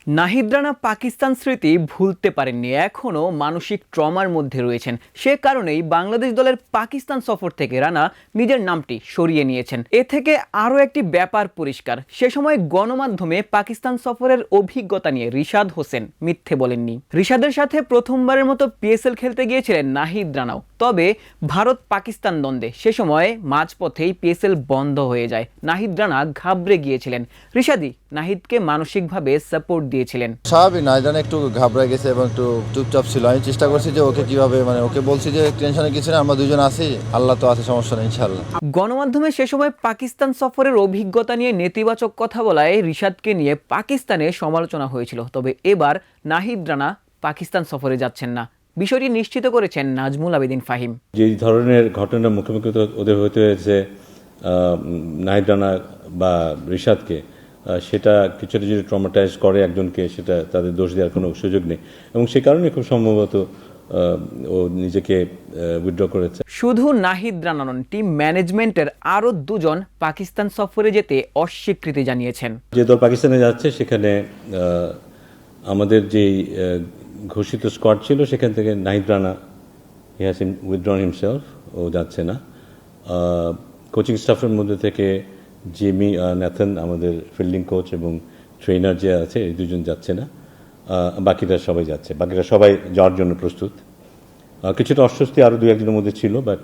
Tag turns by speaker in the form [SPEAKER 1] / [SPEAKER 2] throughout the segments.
[SPEAKER 1] নাহিদ রানা পাকিস্তান স্মৃতি ভুলতে পারেননি, এখনও মানসিক ট্রমার মধ্যে রয়েছেন। সে কারণেই বাংলাদেশ দলের পাকিস্তান সফর থেকে রানা নিজের নামটি সরিয়ে নিয়েছেন। এ থেকে আরও একটি ব্যাপার পরিষ্কার, সে সময় গণমাধ্যমে পাকিস্তান সফরের অভিজ্ঞতা নিয়ে রিশাদ হোসেন মিথ্যে বলেননি। রিশাদের সাথে প্রথমবারের মতো পিএসএল খেলতে গিয়েছিলেন নাহিদ রানাও। তবে ভারত পাকিস্তান দ্বন্দ্বে সে সময় মাঝপথেই পিএসএল বন্ধ হয়ে যায়। নাহিদ রানা ঘাবড়ে গিয়েছিলেন। রিশাদই নাহিদকে মানসিকভাবে সাপোর্ট দিয়েছিলেন।
[SPEAKER 2] স্বাভাবিক, নাহিদ রানা একটু ঘাবড়ে গেছে এবং একটু চুপচাপ ছিল। আমি চেষ্টা করছি যে ওকে কিভাবে ওকে বলছি যে টেনশনে কিছু না, আমরা দুজন আছি, আল্লাহ তো আছে, সমস্যা নেই ইনশাআল্লাহ।
[SPEAKER 1] গণমাধ্যমে সে সময় পাকিস্তান সফরের অভিজ্ঞতা নিয়ে নেতিবাচক কথা বলায় রিশাদকে নিয়ে পাকিস্তানে সমালোচনা হয়েছিল। তবে এবার নাহিদ রানা পাকিস্তান সফরে যাচ্ছেন না, বিষয়টি নিশ্চিত করেছেন নাজমুল আবেদিন ফাহিম।
[SPEAKER 3] যে ধরনের ঘটনার মুখোমুখি ওদের হতে হয়েছে নাহিদ রানা বা রিশাদকে, সেটা কিছুটা যদি ট্রমাটাইজ করে একজনকে, সেটা তাদের দোষ দেওয়ার কোনো সুযোগ নেই এবং সে কারণে খুব সম্ভবত ও নিজেকে উইথড্র করেছে।
[SPEAKER 1] শুধু নাহিদ রানা নন, টিম ম্যানেজমেন্টের আরও দুজন পাকিস্তান সফরে যেতে অস্বীকৃতি জানিয়েছেন।
[SPEAKER 3] যে দল পাকিস্তানে যাচ্ছে সেখানে আমাদের যেই ঘোষিত স্কোয়াড ছিল সেখান থেকে Nahid Rana he has withdrawn himself, ও যাচ্ছে না। কোচিং স্টাফের মধ্যে থেকে জিমি ন্যাথন, আমাদের ফিল্ডিং কোচ এবং ট্রেনার যে আছে, এই দুজন যাচ্ছে না। বাকিরা সবাই যাচ্ছে, বাকিরা সবাই যাওয়ার জন্য প্রস্তুত। কিছুটা অস্বস্তি আরও দু একজনের মধ্যে ছিল, বাট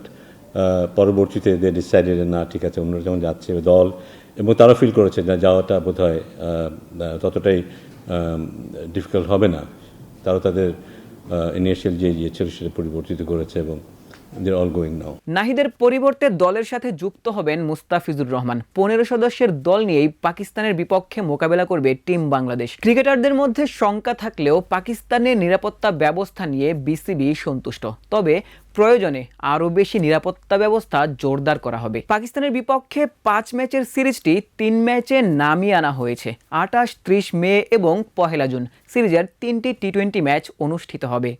[SPEAKER 3] পরবর্তীতে দে ডিসাইডেড না, ঠিক আছে, অন্যরা যেমন যাচ্ছে দল, এবং তারা ফিল করেছে যে যাওয়াটা বোধহয় ততটাই ডিফিকাল্ট হবে না। তারা তাদের ইনিশিয়াল যে ইয়ে ছিল সেটা পরিবর্তিত করেছে এবং
[SPEAKER 1] নাহিদের পরিবর্তে দলের সাথে যুক্ত হবেন মুস্তাফিজুর রহমান। 15 সদস্যের দল নিয়েই পাকিস্তানের বিপক্ষে মোকাবেলা করবে টিম বাংলাদেশ। ক্রিকেটারদের মধ্যে শঙ্কা থাকলেও পাকিস্তানের নিরাপত্তা ব্যবস্থা নিয়ে বিসিবি সন্তুষ্ট। তবে প্রয়োজনে আরও বেশি নিরাপত্তা ব্যবস্থা জোরদার করা হবে। পাকিস্তানের বিপক্ষে 5 ম্যাচের সিরিজটি 3 ম্যাচে নামিয়ে আনা হয়েছে। 28, 30 মে এবং 1 জুন সিরিজের 3টি টি-20 ম্যাচ অনুষ্ঠিত হবে।